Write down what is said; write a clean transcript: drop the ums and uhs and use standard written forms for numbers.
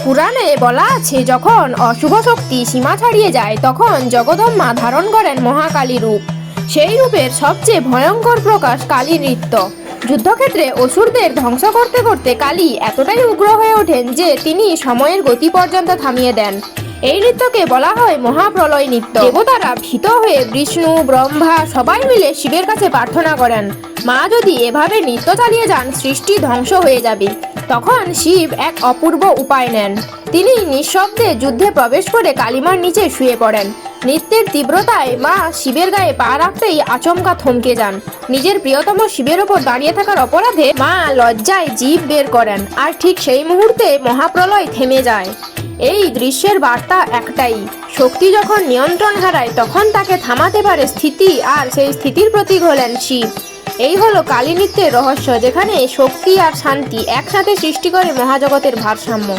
পুরাণে বলা আছে, যখন অশুভ শক্তি সীমা ছাড়িয়ে যায় তখন জগদম্মা ধারণ করেন মহাকালী রূপ। সেই রূপের সবচেয়ে ভয়ঙ্কর প্রকাশ কালী নৃত্য। যুদ্ধক্ষেত্রে অসুরদের ধ্বংস করতে করতে কালী এতটাই উগ্র হয়ে ওঠেন যে তিনি সময়ের গতি পর্যন্ত থামিয়ে দেন। এই নৃত্যকে বলা হয় মহাপ্রলয় নৃত্য। দেবতারা ভীত হয়ে বিষ্ণু, ব্রহ্মা সবাই মিলে শিবের কাছে প্রার্থনা করেন, মা যদি এভাবে নৃত্য চালিয়ে যান সৃষ্টি ধ্বংস হয়ে যাবে। তখন শিব এক অপূর্ব উপায় নেন। তিনি নিঃশব্দে যুদ্ধে প্রবেশ করে কালিমার নিচে শুয়ে পড়েন। নৃত্যের তীব্রতায় মা শিবের গায়ে পা রাখতেই আচমকা থমকে যান। নিজের প্রিয়তম শিবের ওপর দাঁড়িয়ে থাকার অপরাধে মা লজ্জায় জিভ বের করেন, আর ঠিক সেই মুহূর্তে মহাপ্রলয় থেমে যায়। এই দৃশ্যের বার্তা একটাই, শক্তি যখন নিয়ন্ত্রণ হারায় তখন তাকে থামাতে পারে স্থিতি, আর সেই স্থিতির প্রতীক হলেন শিব। এই হলো কালী নৃত্যের রহস্য, যেখানে শক্তি আর শান্তি একসাথে সৃষ্টি করে মহাজগতের ভারসাম্য।